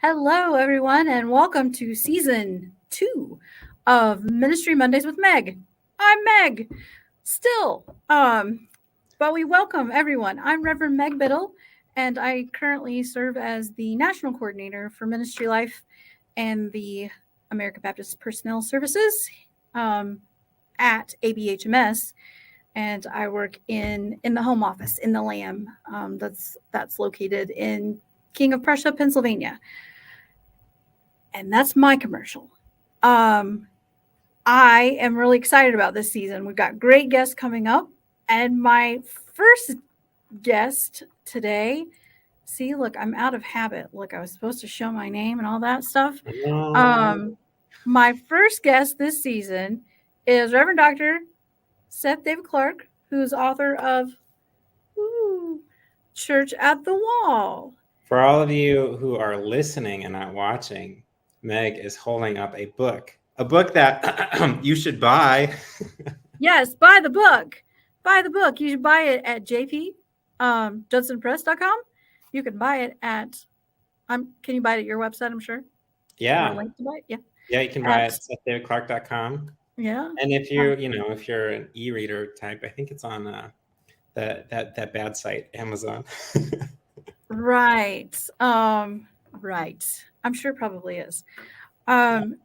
Hello, everyone, and welcome to season 2 of Ministry Mondays with Meg. I'm Meg, still, but we welcome everyone. I'm Reverend Meg Biddle, and I currently serve as the National Coordinator for Ministry Life and the American Baptist Personnel Services at ABHMS, and I work in the home office in the LAM. That's located in King of Prussia, Pennsylvania. And that's my commercial. I am really excited about this season. We've got great guests coming up. And my first guest today, see, look, I'm out of habit. Look, I was supposed to show my name and all that stuff. My first guest this season is Reverend Dr. Seth David Clark, who's author of Church at the Wall. For all of you who are listening and not watching, Meg is holding up a book that you should buy. Yes, buy the book. Buy the book. You should buy it at JudsonPress.com. You can buy it at, can you buy it at your website, I'm sure? Yeah. Link to buy it? Yeah. Yeah, you can buy it at SethDavidClark.com. Yeah. And if if you're an e-reader type, I think it's on that bad site, Amazon. Right. Right. I'm sure it probably is.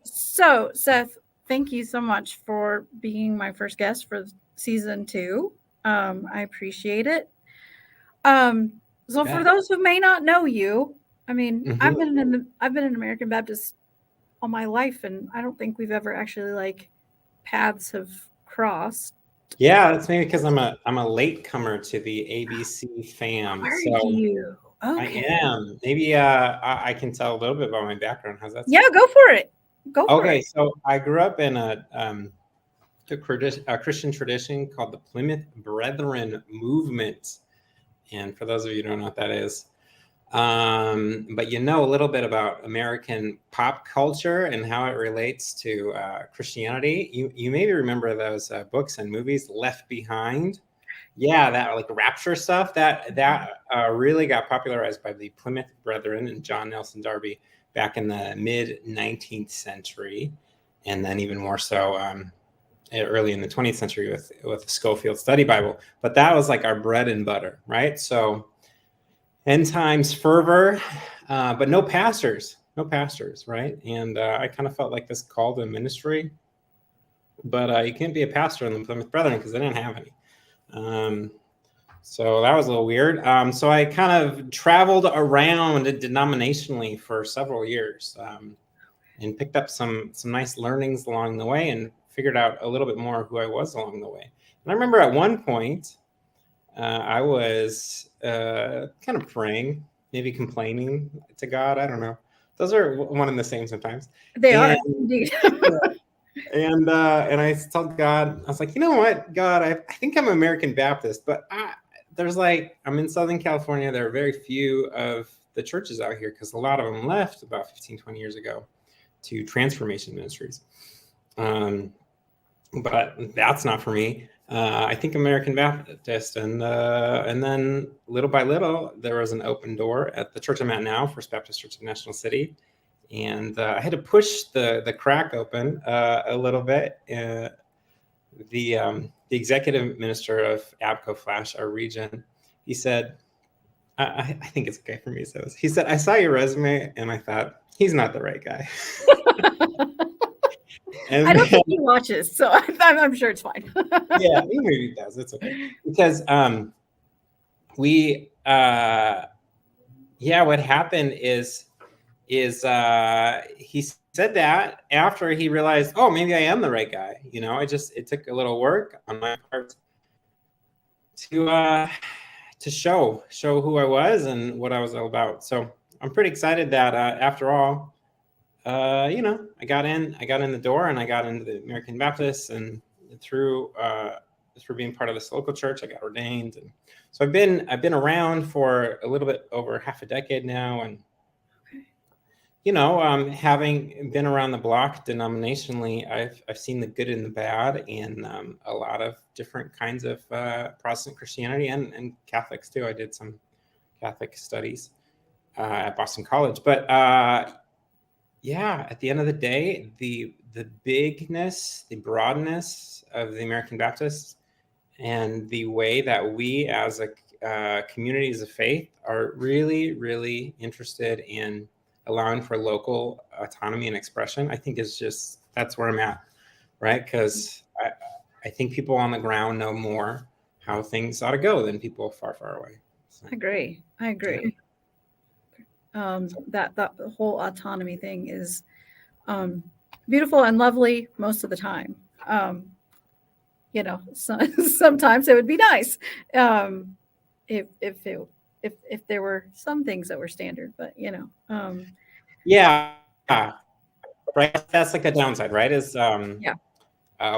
So Seth, thank you so much for being my first guest for season 2. I appreciate it. So for those who may not know you, I mean, I've been in American Baptist all my life, and I don't think we've ever actually paths have crossed. Yeah, that's maybe because I'm a latecomer to the ABC fam. Are you? Okay. I am. Maybe I can tell a little bit about my background. How's that sound? Yeah, go for it. Okay, so I grew up in a Christian tradition called the Plymouth Brethren movement. And for those of you who don't know what that is, but you know a little bit about American pop culture and how it relates to Christianity. You maybe remember those books and movies, Left Behind. Yeah, that rapture stuff that really got popularized by the Plymouth Brethren and John Nelson Darby back in the mid 19th century, and then even more so early in the 20th century with the Schofield Study Bible. But that was our bread and butter, right? So end times fervor, but no pastors, right? And I kind of felt like this call to ministry, but you can't be a pastor in the Plymouth Brethren because they didn't have any. So that was a little weird. So I kind of traveled around denominationally for several years, and picked up some nice learnings along the way and figured out a little bit more who I was along the way. And I remember at one point, I was kind of praying, maybe complaining to God. I don't know. Those are one and the same sometimes. They are indeed. And I told God, I was like, you know what, God, I think I'm American Baptist, but I'm in Southern California. There are very few of the churches out here because a lot of them left about 15, 20 years ago to transformation ministries. But that's not for me. I think American Baptist, and then little by little, there was an open door at the church I'm at now, First Baptist Church of National City. And I had to push the crack open a little bit. The executive minister of ABCO Flash, our region, he said, I think it's okay for me. So he said, I saw your resume and I thought, he's not the right guy. And I don't think he watches, so I'm sure it's fine. Yeah, maybe he does. It's okay. Because what happened is he said that after he realized, oh, maybe I am the right guy. It took a little work on my part to show who I was and what I was all about. So I'm pretty excited that after all, I got in the door and I got into the American Baptist, and through being part of this local church, I got ordained. And so I've been around for a little bit over half a decade now, and having been around the block denominationally, I've seen the good and the bad, and a lot of different kinds of Protestant Christianity and Catholics too. I did some Catholic studies. at Boston College. But yeah, at the end of the day, the bigness, the broadness of the American Baptists, and the way that we as a communities of faith are really, really interested in allowing for local autonomy and expression, I think is just, that's where I'm at, right? Because I think people on the ground know more how things ought to go than people far, far away. So, I agree. That the whole autonomy thing is beautiful and lovely most of the time. Sometimes it would be nice if there were some things that were standard, but yeah, right. That's like the downside, right? Is yeah.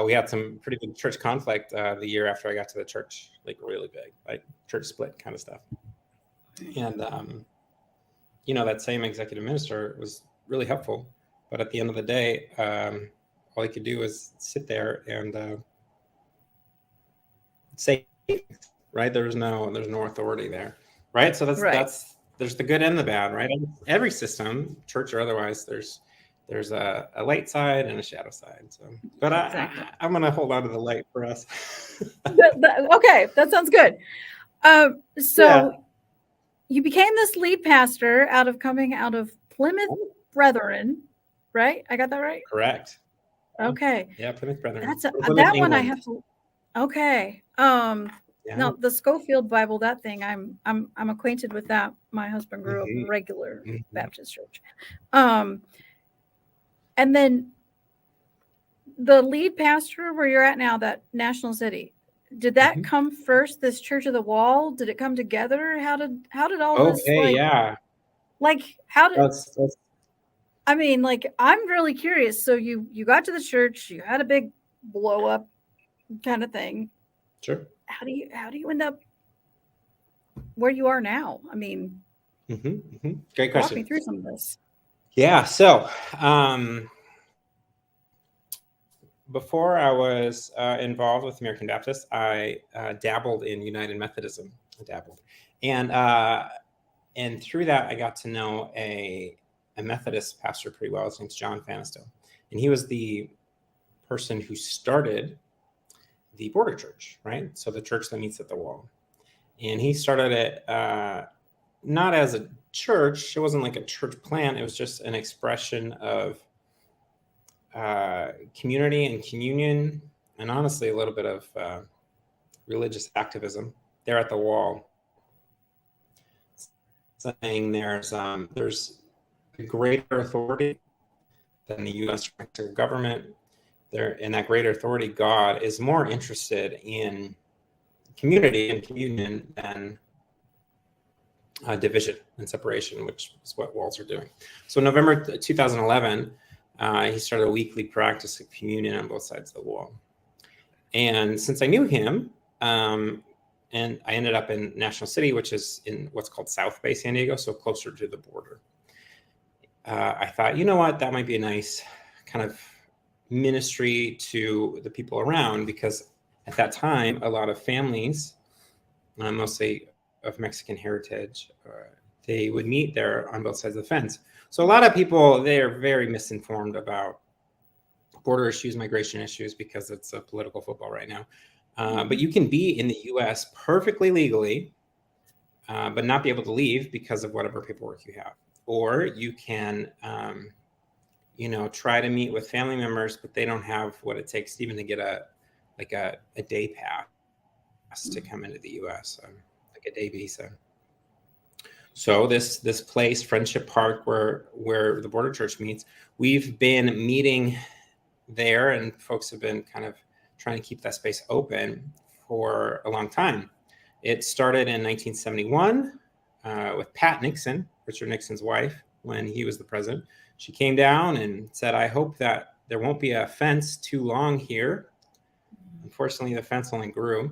We had some pretty big church conflict the year after I got to the church, like really big, like church split kind of stuff. And that same executive minister was really helpful, but at the end of the day, all he could do was sit there and say, right? There's no authority there, right? So that's there's the good and the bad, right? Every system, church or otherwise, there's a light side and a shadow side. So, but exactly. I'm going to hold on to the light for us. Okay, that sounds good. You became this lead pastor coming out of Plymouth Brethren, right? I got that right? Correct. Okay. Yeah, Plymouth Brethren. That's that England. One I have to. Okay. Now the Schofield Bible, that thing, I'm acquainted with that. My husband grew up in regular Baptist church. And then the lead pastor where you're at now, that National City, did that come first? This Church of the Wall? Did it come together? How did all this? Okay, yeah. Like how did? I mean, like I'm really curious. So you got to the church, you had a big blow up kind of thing. Sure. How do you end up where you are now? I mean, great question. Walk me through some of this. Yeah. So, before I was involved with American Baptist, I dabbled in United Methodism. And through that, I got to know a Methodist pastor pretty well. His name's John Fanistow, and he was the person who started the Border Church, right? So the church that meets at the wall. And he started it not as a church. It wasn't like a church plant. It was just an expression of community and communion, and honestly, a little bit of religious activism there at the wall. Saying there's a greater authority than the U.S. government. There, in that greater authority, God is more interested in community and communion than division and separation, which is what walls are doing. So in November 2011, he started a weekly practice of communion on both sides of the wall. And since I knew him, and I ended up in National City, which is in what's called South Bay, San Diego, so closer to the border. I thought, you know what, that might be a nice kind of ministry to the people around, because at that time, a lot of families, mostly of Mexican heritage, they would meet there on both sides of the fence. So a lot of people, they are very misinformed about border issues, migration issues, because it's a political football right now. But you can be in the U.S. perfectly legally, but not be able to leave because of whatever paperwork you have. Or you can, try to meet with family members, but they don't have what it takes even to get a day pass to come into the U.S., like a day visa. So this place, Friendship Park, where the Border Church meets, we've been meeting there, and folks have been kind of trying to keep that space open for a long time. It started in 1971 with Pat Nixon, Richard Nixon's wife, when he was the president. She came down and said, I hope that there won't be a fence too long here. Unfortunately, the fence only grew.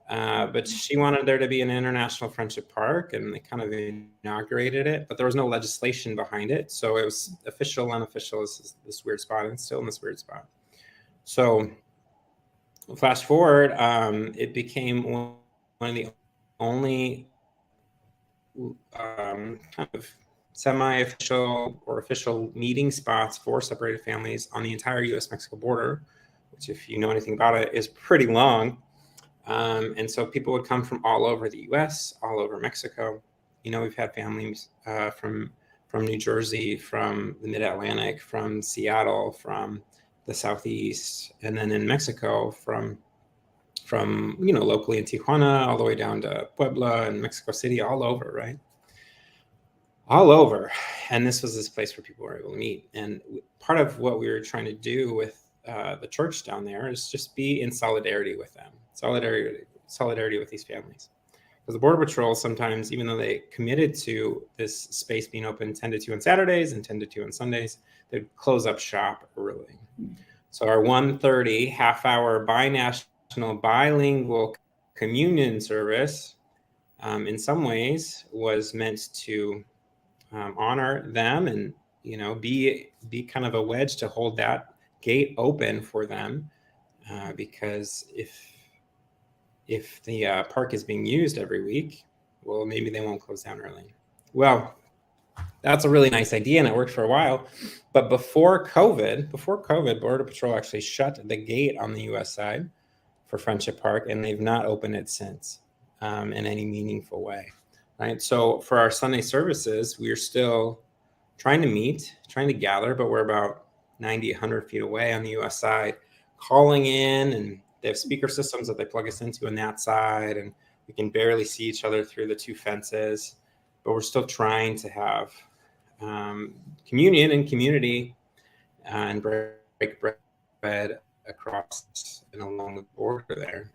But she wanted there to be an international friendship park, and they kind of inaugurated it, but there was no legislation behind it. So it was official, unofficial, this weird spot, and still in this weird spot. So flash forward, it became one of the only kind of semi-official or official meeting spots for separated families on the entire U.S.-Mexico border, which, if you know anything about it, is pretty long. And so people would come from all over the U.S., all over Mexico. We've had families from New Jersey, from the Mid-Atlantic, from Seattle, from the Southeast, and then in Mexico from locally in Tijuana all the way down to Puebla and Mexico City, all over, right? All over. And this was this place where people were able to meet. And part of what we were trying to do with the church down there is just be in solidarity with them, solidarity with these families. Because the Border Patrol sometimes, even though they committed to this space being open 10 to 2 on Saturdays and 10 to 2 on Sundays, they'd close up shop early. So our 1:30 half-hour binational bilingual communion service, in some ways, was meant to honor them and be kind of a wedge to hold that gate open for them, because if the park is being used every week, well, maybe they won't close down early. Well, that's a really nice idea, and it worked for a while. But before COVID, Border Patrol actually shut the gate on the U.S. side for Friendship Park, and they've not opened it since in any meaningful way. Right. So for our Sunday services, we're still trying to gather, but we're about 90, 100 feet away on the U.S. side, calling in, and they have speaker systems that they plug us into on that side, and we can barely see each other through the two fences, but we're still trying to have communion and community and break bread across and along the border there.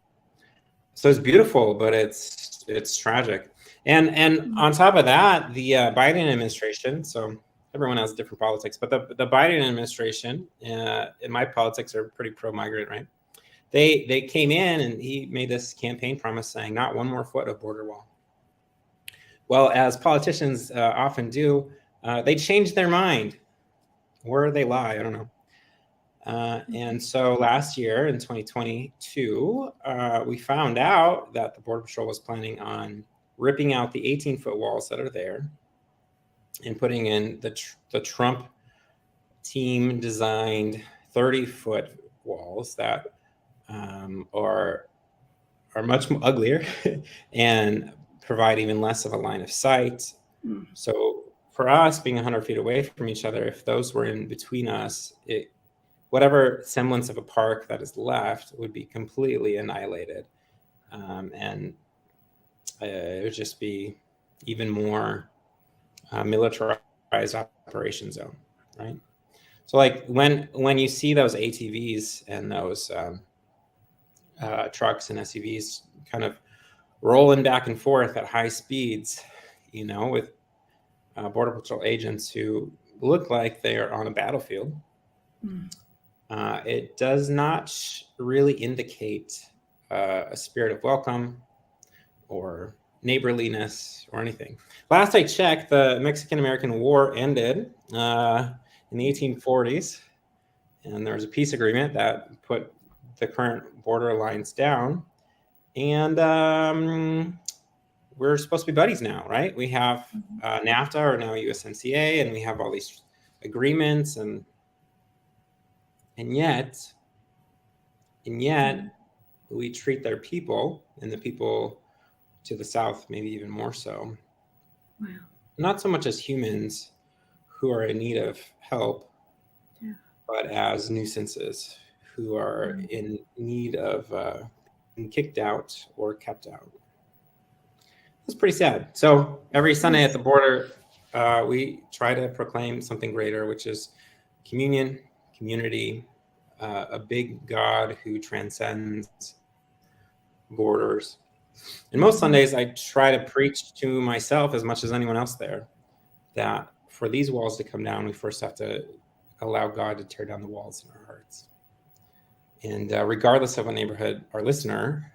So it's beautiful, but it's tragic. And on top of that, the Biden administration, so everyone has different politics, but the Biden administration, in my politics, are pretty pro-migrant, right? They came in and he made this campaign promise saying not one more foot of border wall. Well, as politicians often do, they changed their mind. Where they lie, I don't know. And so last year in 2022, we found out that the Border Patrol was planning on ripping out the 18-foot walls that are there and putting in the Trump team designed 30-foot walls that are much uglier and provide even less of a line of sight. So for us, being 100 feet away from each other, if those were in between us, whatever semblance of a park that is left would be completely annihilated. And it would just be even more militarized operation zone, right? So like when you see those ATVs and those trucks and SUVs kind of rolling back and forth at high speeds, with Border Patrol agents who look like they are on a battlefield, it does not really indicate a spirit of welcome or neighborliness or anything. Last I checked, the Mexican-American War ended in the 1840s, and there was a peace agreement that put the current border lines down, and we're supposed to be buddies now, right? We have NAFTA, or now USMCA, and we have all these agreements, and yet we treat their people, and the people to the south maybe even more so, not so much as humans who are in need of help, but as nuisances who are in need of being kicked out or kept out. It's pretty sad. So every Sunday at the border, we try to proclaim something greater, which is communion, community, a big God who transcends borders. And most Sundays, I try to preach to myself as much as anyone else there that for these walls to come down, we first have to allow God to tear down the walls in our hearts. And regardless of what neighborhood our listener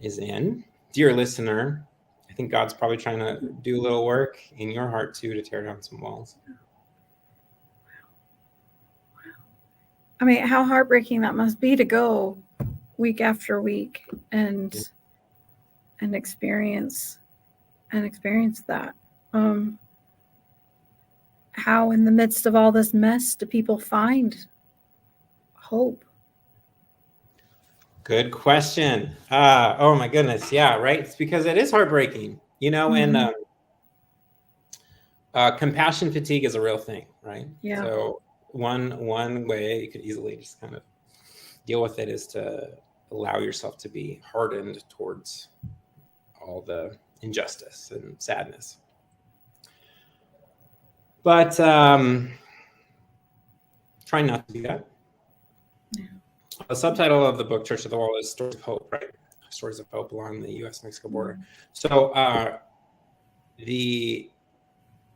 is in, dear listener, I think God's probably trying to do a little work in your heart too to tear down some walls. I mean, how heartbreaking that must be to go week after week and experience and experienced that. How in the midst of all this mess do people find hope? Good question. Oh my goodness. Yeah, right. It's because it is heartbreaking, and compassion fatigue is a real thing, right? Yeah. So one way you could easily just kind of deal with it is to allow yourself to be hardened towards all the injustice and sadness. But trying not to do that. Yeah. The subtitle of the book, Church of the World, is Stories of Hope, right? Stories of Hope along the U.S.-Mexico border. So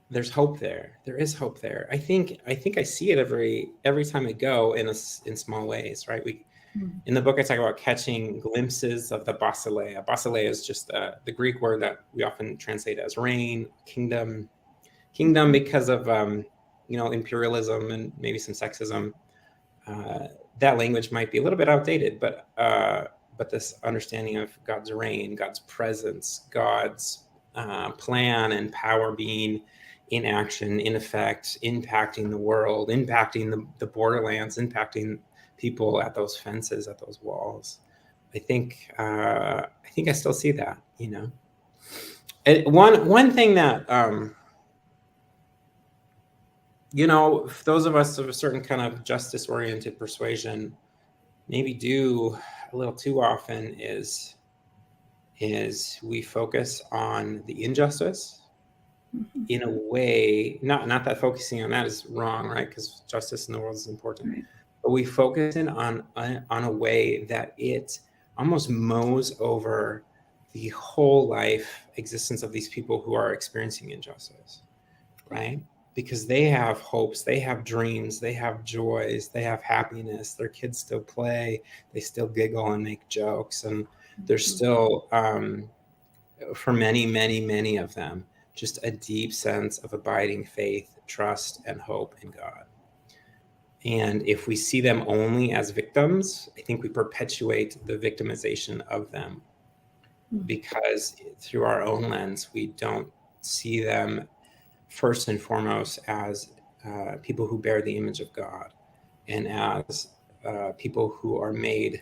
there's hope there. There is hope there. I think I see it every time I go in small ways, right? In the book I talk about catching glimpses of the basileia. Basileia is just the Greek word that we often translate as rain, kingdom because of imperialism and maybe some sexism. That language might be a little bit outdated, but this understanding of God's reign, God's presence, God's plan and power being in action, in effect, impacting the world, impacting the borderlands, impacting people at those fences, at those walls. I think I still see that. One thing that those of us of a certain kind of justice-oriented persuasion maybe do a little too often is we focus on the injustice in a way, not that focusing on that is wrong, right? Because justice in the world is important. Right. But we focus in on a way that it almost mows over the whole life existence of these people who are experiencing injustice, right? Because they have hopes, they have dreams, they have joys, they have happiness. Their kids still play, they still giggle and make jokes, and there's still, for many of them, just a deep sense of abiding faith, trust, and hope in God. And if we see them only as victims, I think we perpetuate the victimization of them, because through our own lens, we don't see them first and foremost as people who bear the image of God, and as people who are made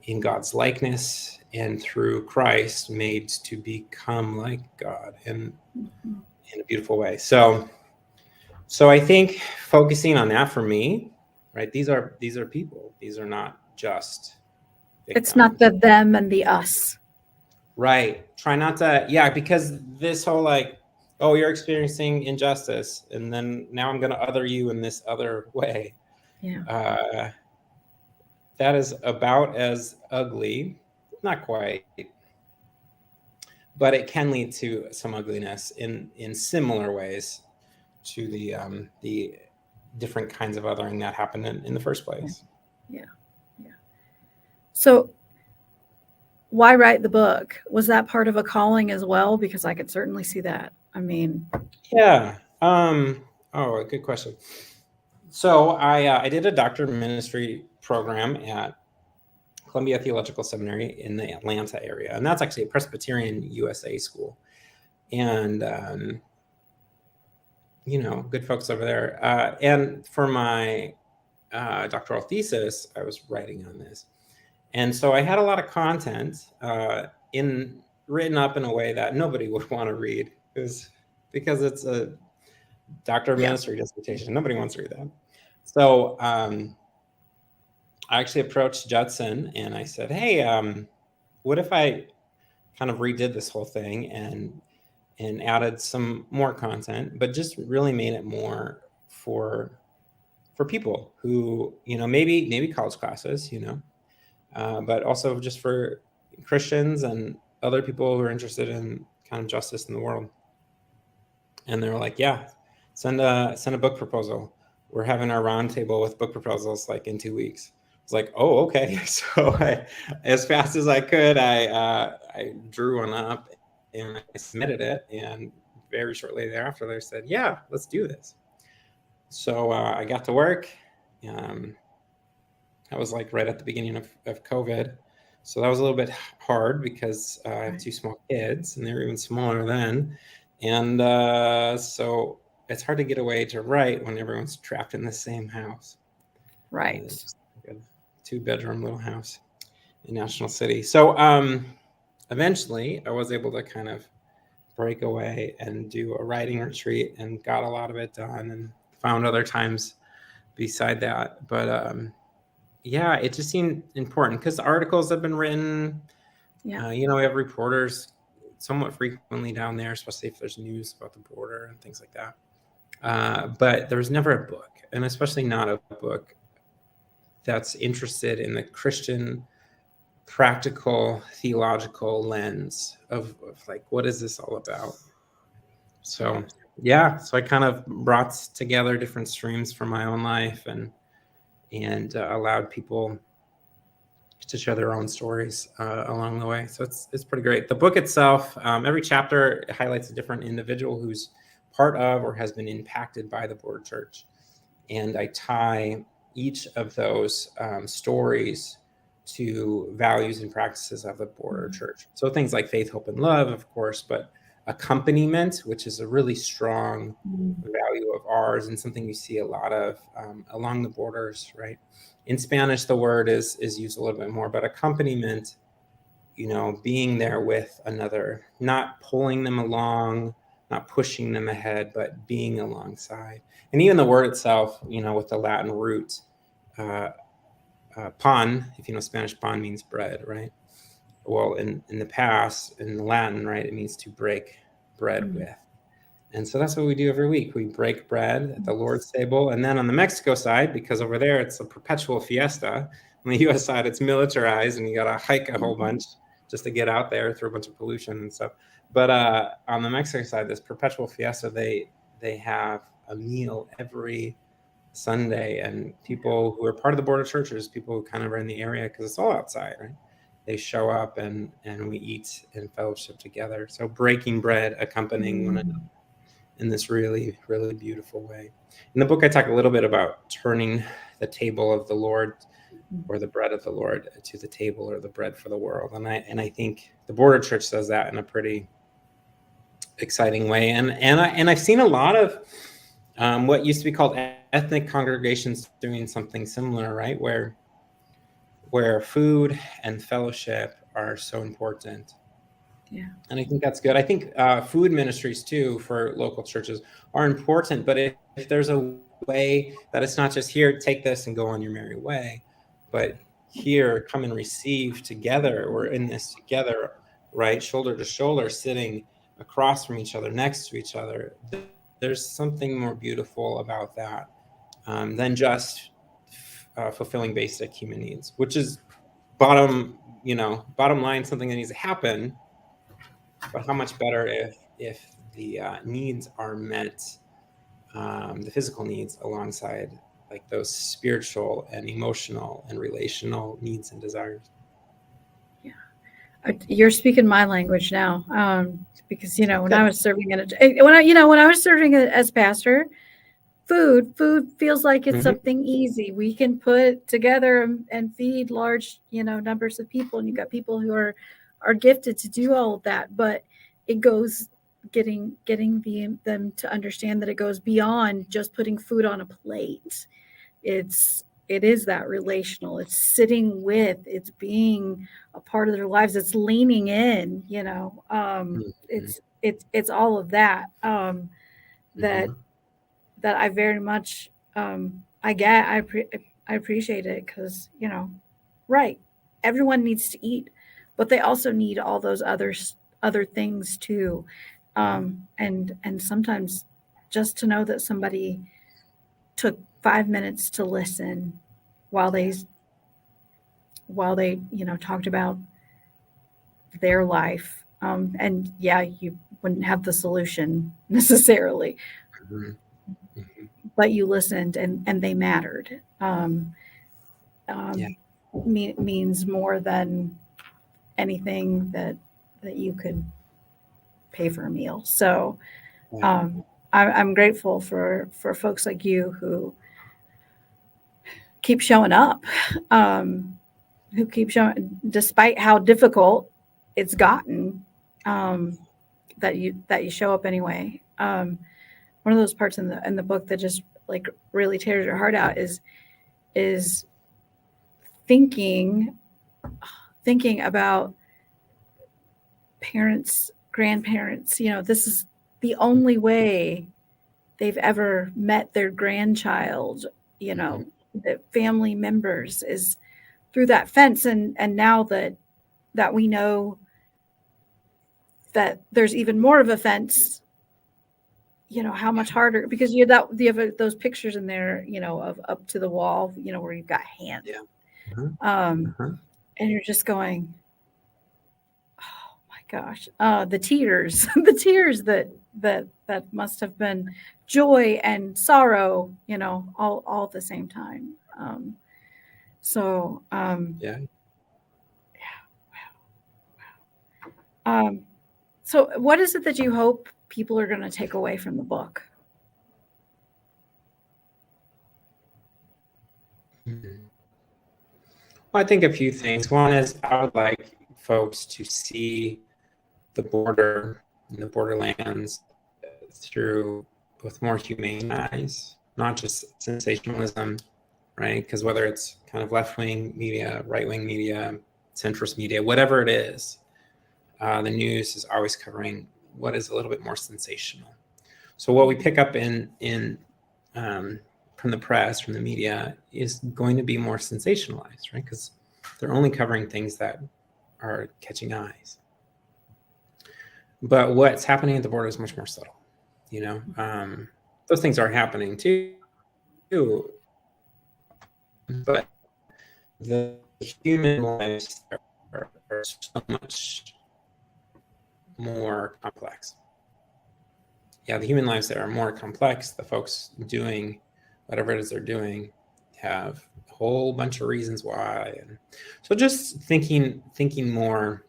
in God's likeness, and through Christ made to become like God in a beautiful way. So I think focusing on that for me, right? These are people. These are not just victims. It's not the them and the us. Right. Try not to, because this whole oh, you're experiencing injustice, and then now I'm going to other you in this other way. Yeah. That is about as ugly, not quite, but it can lead to some ugliness in similar ways to the different kinds of othering that happened in the first place. Yeah. So why write the book? Was that part of a calling as well? Because I could certainly see that. I mean, yeah. Oh, good question. So I did a doctorate of ministry program at Columbia Theological Seminary in the Atlanta area, and that's actually a Presbyterian USA school, and good folks over there. And for my doctoral thesis, I was writing on this, and so I had a lot of content written up in a way that nobody would want to read, because it's a doctor of ministry dissertation. Nobody wants to read that. So I actually approached Judson and I said, hey, what if I kind of redid this whole thing and added some more content, but just really made it more for people who, maybe college classes, but also just for Christians and other people who are interested in kind of justice in the world. And they were like, yeah, send a book proposal. We're having our roundtable with book proposals in 2 weeks. It's like, oh, okay. So as fast as I could, I drew one up and I submitted it. And very shortly thereafter, they said, yeah, let's do this. So I got to work. That was right at the beginning of COVID. So that was a little bit hard because I have two small kids, and they were even smaller then. And so it's hard to get away to write when everyone's trapped in the same house. Right. It's like a 2-bedroom little house in National City. So eventually I was able to kind of break away and do a writing retreat and got a lot of it done and found other times beside that. But yeah, it just seemed important because the articles have been written. Yeah. You know, we have reporters somewhat frequently down there, especially if there's news about the border and things like that. But there was never a book, and especially not a book that's interested in the Christian practical theological lens of like, what is this all about? So yeah, so I kind of brought together different streams from my own life and allowed people to share their own stories along the way. So it's pretty great. The book itself, every chapter highlights a different individual who's part of or has been impacted by the Border Church, and I tie each of those stories to values and practices of the Border Church. So things like faith, hope, and love, of course, but accompaniment, which is a really strong value of ours and something you see a lot of along the borders, right? In Spanish, the word is used a little bit more, but accompaniment, you know, being there with another, not pulling them along, not pushing them ahead, but being alongside. And even the word itself, you know, with the Latin root, pan, if you know Spanish, pan means bread, right? Well, in the past, in Latin, right, it means to break bread with. And so that's what we do every week. We break bread at the Lord's table. And then on the Mexico side, because over there it's a perpetual fiesta, on the US side it's militarized and you got to hike a whole bunch just to get out there through a bunch of pollution and stuff. But on the Mexico side, this perpetual fiesta, they have a meal every Sunday, and people who are part of the Border Churches, people who kind of are in the area, because it's all outside, right? They show up and we eat and fellowship together. So breaking bread, accompanying one another in this really, really beautiful way. In the book, I talk a little bit about turning the table of the Lord or the bread of the Lord to the table or the bread for the world. And I think the Border Church does that in a pretty exciting way. And I've seen a lot of what used to be called ethnic congregations doing something similar, right? Where food and fellowship are so important. Yeah. And I think that's good. I think food ministries too for local churches are important, but if there's a way that it's not just here, take this and go on your merry way, but here, come and receive together. We're in this together, right? Shoulder to shoulder, sitting across from each other, next to each other. There's something more beautiful about that than just fulfilling basic human needs, which is bottom line, something that needs to happen. But how much better if the needs are met, the physical needs alongside like those spiritual and emotional and relational needs and desires. Yeah, you're speaking my language now, because when I was serving when I was serving as pastor, food feels like it's something easy we can put together and feed large numbers of people, and you've got people who are gifted to do all of that, but it goes getting them to understand that it goes beyond just putting food on a plate. It is that relational, it's sitting with, it's being a part of their lives, it's leaning in, it's all of that that I very much I appreciate it, because right, everyone needs to eat, but they also need all those other things too, and sometimes just to know that somebody took 5 minutes to listen while they talked about their life, and yeah, you wouldn't have the solution necessarily, but you listened and they mattered. Means more than anything that you could pay for a meal. So I'm grateful for folks like you who keep showing up, who keep showing, despite how difficult it's gotten, that you show up anyway. One of those parts in the book that just like really tears your heart out is thinking about parents, grandparents. This is the only way they've ever met their grandchild. The family members is through that fence, and now that we know that there's even more of a fence, how much harder, because you have those pictures in there, of up to the wall, where you've got hands. Yeah. And you're just going, oh my gosh, the tears, the tears that must have been joy and sorrow, all at the same time. Yeah. So what is it that you hope people are going to take away from the book? Well, I think a few things. One is I would like folks to see the border and the borderlands with more humane eyes, not just sensationalism, right? Because whether it's kind of left-wing media, right-wing media, centrist media, whatever it is, the news is always covering what is a little bit more sensational. So what we pick up in from the press, from the media, is going to be more sensationalized, right? Because they're only covering things that are catching eyes. But what's happening at the border is much more subtle. Those things are happening too, but the human lives are so much more complex. Yeah, the human lives there are more complex. The folks doing whatever it is they're doing have a whole bunch of reasons why. And so just thinking more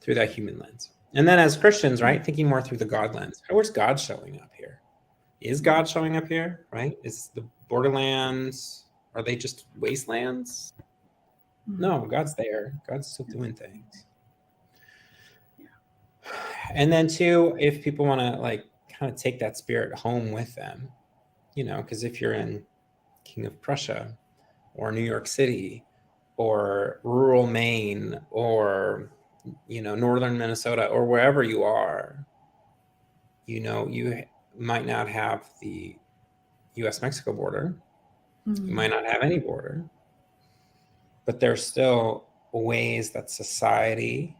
through that human lens. And then as Christians, right, thinking more through the God lens. Where's God showing up here? Is God showing up here, right? Is the borderlands, are they just wastelands? No, God's there. God's still doing things. And then two, if people want to like kind of take that spirit home with them, because if you're in King of Prussia or New York City or rural Maine or northern Minnesota or wherever you are, you might not have the US-Mexico border. You might not have any border, but there's still ways that society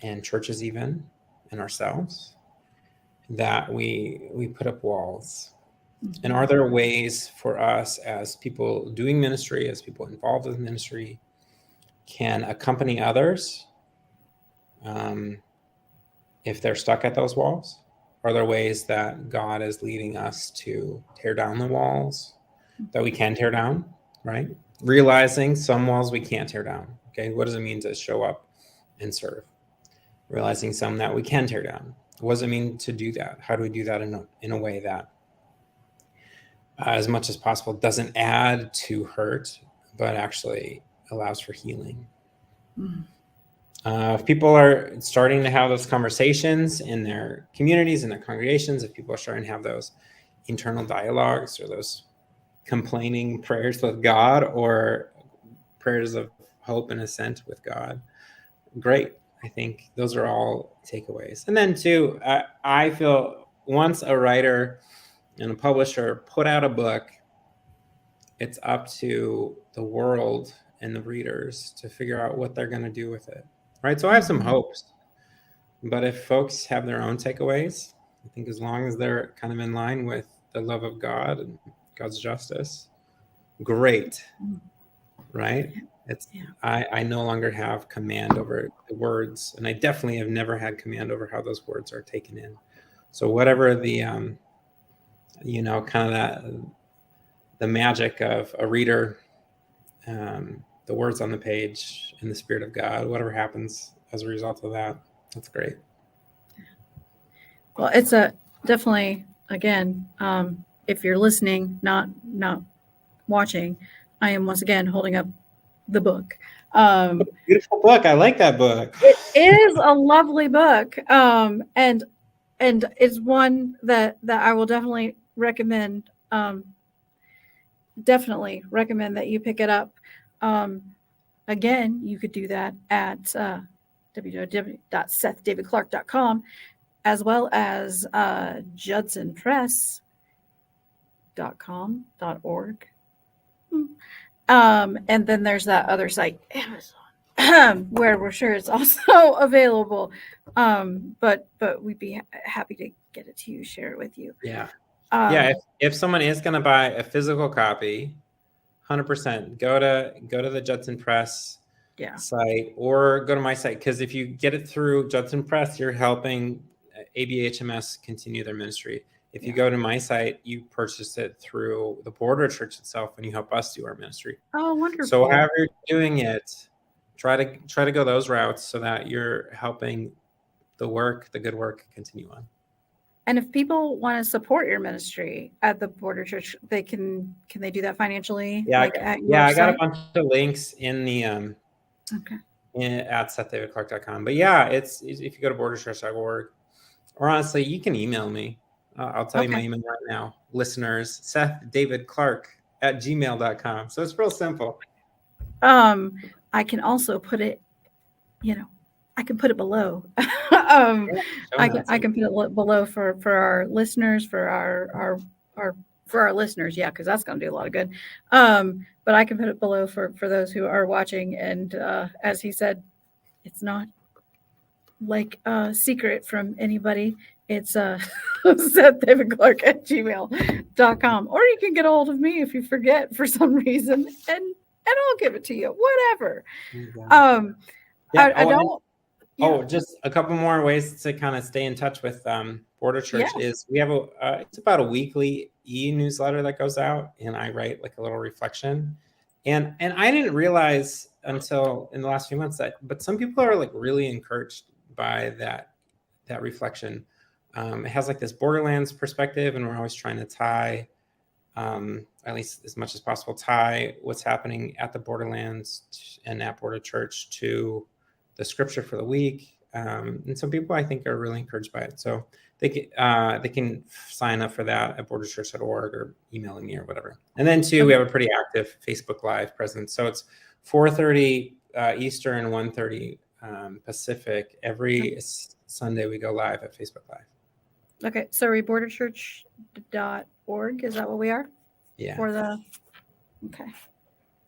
and churches, even, and ourselves, that we put up walls. And are there ways for us as people doing ministry, as people involved with ministry, can accompany others if they're stuck at those walls? Are there ways that God is leading us to tear down the walls that we can tear down, right? Realizing some walls we can't tear down. Okay, what does it mean to show up and serve? Realizing some that we can tear down. What does it mean to do that? How do we do that in a way that, as much as possible, doesn't add to hurt, but actually allows for healing? If people are starting to have those conversations in their communities, in their congregations, if people are starting to have those internal dialogues or those complaining prayers with God or prayers of hope and assent with God, great. I think those are all takeaways. And then two, I feel once a writer and a publisher put out a book, it's up to the world and the readers to figure out what they're going to do with it, right? So I have some hopes, but if folks have their own takeaways, I think as long as they're kind of in line with the love of God and God's justice, great, right? I no longer have command over the words, and I definitely have never had command over how those words are taken in. So whatever the kind of that the magic of a reader, the words on the page and the Spirit of God, whatever happens as a result of that, that's great. Well, it's a definitely, again, if you're listening, not watching, I am once again holding up the book. Beautiful book. I like that book. It is a lovely book, and it's one that I will definitely recommend. Definitely recommend that you pick it up. Again, you could do that at www.sethdavidclark.com, as well as judsonpress.com.org. And then there's that other site, Amazon, where we're sure it's also available. But we'd be happy to get it to you, share it with you. Yeah. Yeah. If someone is going to buy a physical copy, 100% go to the Judson Press site, or go to my site, because if you get it through Judson Press, you're helping ABHMS continue their ministry. If you go to my site, you purchase it through the Border Church itself, and you help us do our ministry. Oh, wonderful! So however you're doing it, try to go those routes so that you're helping the good work continue on. And if people want to support your ministry at the Border Church, can they do that financially? Yeah, I got a bunch of links in the at SethDavidClark.com. But yeah, it's if you go to borderchurch.org, or honestly, you can email me. I'll tell you my email right now, listeners, SethDavidClark@gmail.com. So it's real simple. I can also put it, I can put it below. I can put it below for our listeners, for our listeners, because that's going to do a lot of good. But I can put it below for those who are watching. And as he said, it's not like a secret from anybody. It's SethDavidClark@gmail.com. Or you can get a hold of me if you forget for some reason, and I'll give it to you, whatever. Just a couple more ways to kind of stay in touch with Border Church is we have it's about a weekly e-newsletter that goes out, and I write like a little reflection. And I didn't realize until in the last few months but some people are like really encouraged by that reflection. It has like this Borderlands perspective, and we're always trying to tie, at least as much as possible, tie what's happening at the Borderlands and at Border Church to the scripture for the week. And some people I think are really encouraged by it. So they can sign up for that at borderchurch.org or emailing me or whatever. And then too, we have a pretty active Facebook Live presence. So it's 4:30 Eastern, 1:30 Pacific. Every Sunday we go live at Facebook Live. Okay, so borderchurch.org, is that what we are? Yeah. Okay.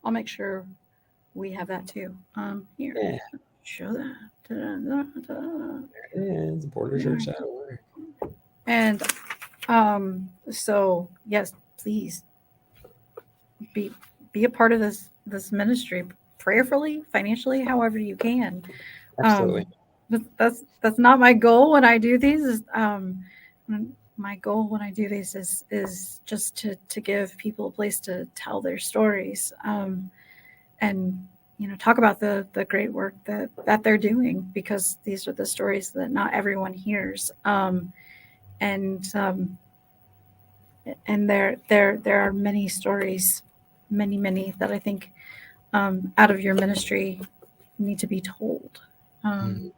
I'll make sure we have that too. Here. Yeah. Show that. There it is, borderchurch.org. And so yes, please be a part of this ministry, prayerfully, financially, however you can. Absolutely. That's not my goal when I do these. My goal when I do these is just to give people a place to tell their stories, and talk about the great work that they're doing, because these are the stories that not everyone hears. And there are many stories, many that I think out of your ministry need to be told. I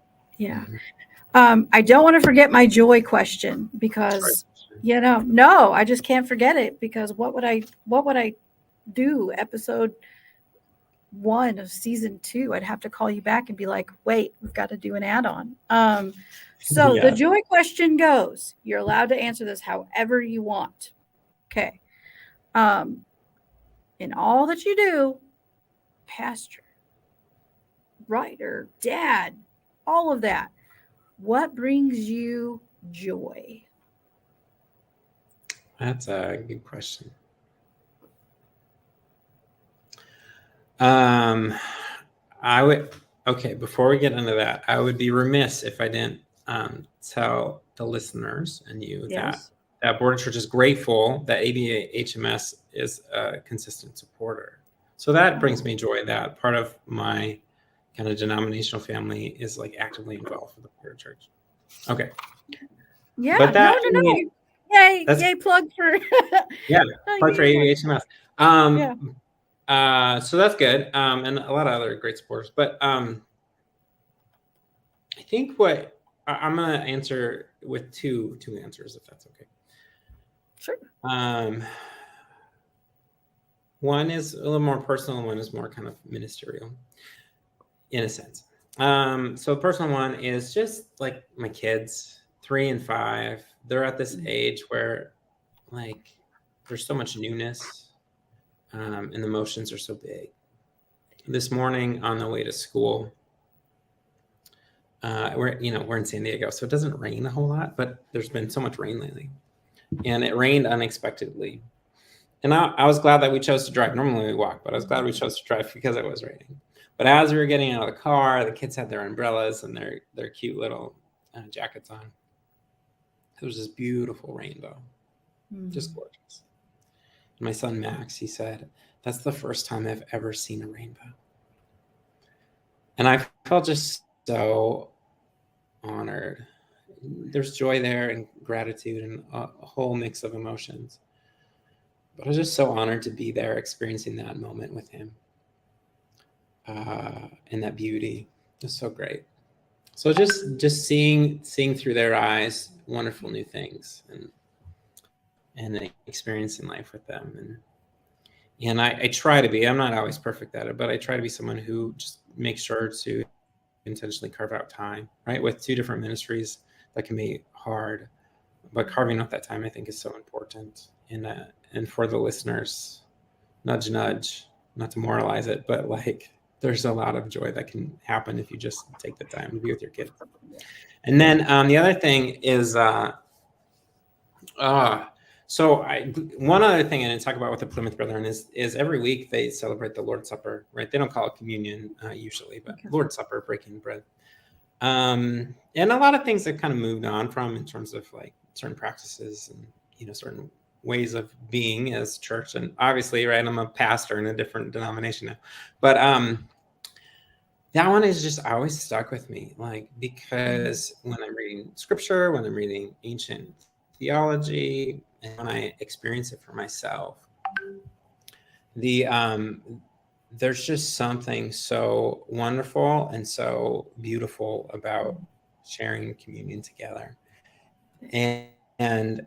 don't want to forget my joy question, because no, I just can't forget it, because what would I do? Episode 1 of season 2, I'd have to call you back and be like, wait, we've got to do an add-on. So the joy question goes, you're allowed to answer this however you want. Okay. In all that you do, pastor, writer, dad, all of that, what brings you joy? That's a good question. Before we get into that, I would be remiss if I didn't tell the listeners and you that Border Church is grateful that ABHMS is a consistent supporter. So that brings me joy, that part of my kind of denominational family is like actively involved with the Border Church. Okay. Yeah. But no. Yay, plug for plug for ABHMS. So that's good. And a lot of other great supporters. But I think what I'm gonna answer with two answers, if that's okay. Sure. One is a little more personal, and one is more kind of ministerial, in a sense. So the personal one is just like my kids, 3 and 5. They're at this age where, like, there's so much newness, and the emotions are so big. This morning on the way to school, we're in San Diego, so it doesn't rain a whole lot, but there's been so much rain lately, and it rained unexpectedly. And I was glad that we chose to drive. Normally we walk, but I was glad we chose to drive because it was raining. But as we were getting out of the car, the kids had their umbrellas and their cute little jackets on. There was this beautiful rainbow, just gorgeous. And my son Max, he said, "That's the first time I've ever seen a rainbow." And I felt just so honored. There's joy there and gratitude and a whole mix of emotions. But I was just so honored to be there experiencing that moment with him. And that beauty is so great. So just seeing through their eyes wonderful new things and experiencing life with them. And I try to be, I'm not always perfect at it, but I try to be someone who just makes sure to intentionally carve out time, right? With 2 different ministries, that can be hard, but carving out that time I think is so important. And for the listeners, nudge, not to moralize it, but like there's a lot of joy that can happen if you just take the time to be with your kids. And then the other thing is, one other thing I didn't talk about with the Plymouth Brethren is every week they celebrate the Lord's Supper, right? They don't call it communion usually, but Lord's Supper, breaking bread. And a lot of things have kind of moved on from in terms of like certain practices and certain ways of being as church. And obviously, right, I'm a pastor in a different denomination now, but that one is just always stuck with me, like, because when I'm reading scripture, when I'm reading ancient theology, and when I experience it for myself, there's just something so wonderful and so beautiful about sharing communion together, and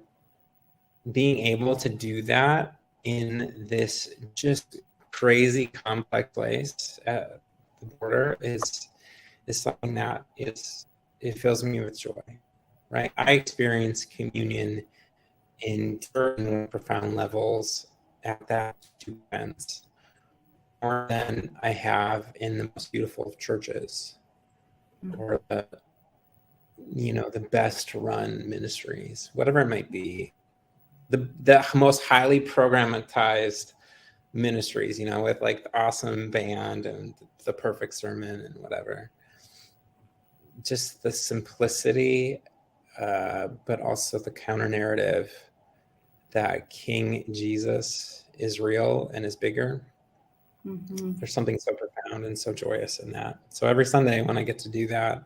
being able to do that in this just crazy complex place at the border is something that it fills me with joy, right? I experience communion in certain profound levels at that 2 events more than I have in the most beautiful of churches or the best run ministries, whatever it might be, the most highly programmatized ministries, with like the awesome band and the perfect sermon and whatever. Just the simplicity, but also the counter narrative that King Jesus is real and is bigger. There's something so profound and so joyous in that. So every Sunday when I get to do that,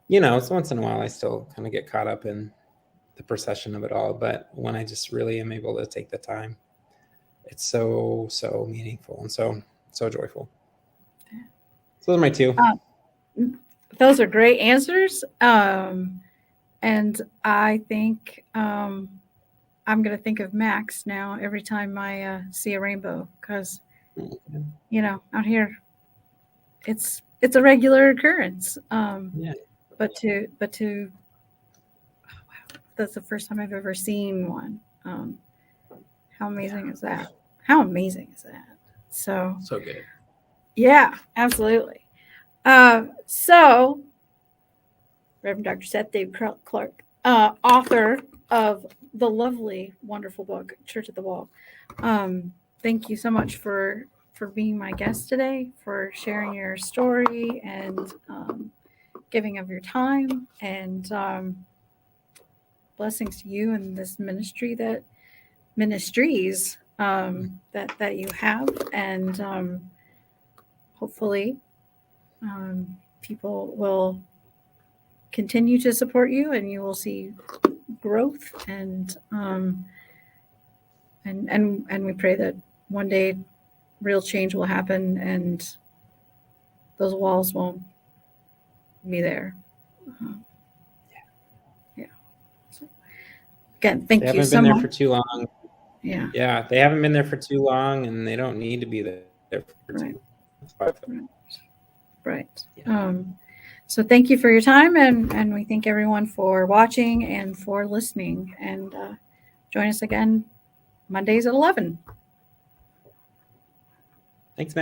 it's once in a while I still kind of get caught up in the procession of it all, but when I just really am able to take the time, it's so meaningful and so joyful. So those are my 2. Those are great answers, and I think I'm going to think of Max now every time I see a rainbow, because out here it's a regular occurrence. But to oh, wow, that's the first time I've ever seen one. How amazing is that? How amazing is that? So good. Yeah, absolutely. So Reverend Dr. Seth David Clark, author of the lovely, wonderful book, Church at the Wall. Thank you so much for being my guest today, for sharing your story and giving of your time, and blessings to you and this ministries that you have, and hopefully people will continue to support you, and you will see growth, and we pray that one day real change will happen and those walls won't be there. Yeah. So, again, thank They you haven't so been there much. for too long. Yeah. Yeah, they haven't been there for too long, and they don't need to be there for Right. too long. Right. Yeah. So thank you for your time, and we thank everyone for watching and for listening. And join us again Mondays at 11. Thanks, Meg.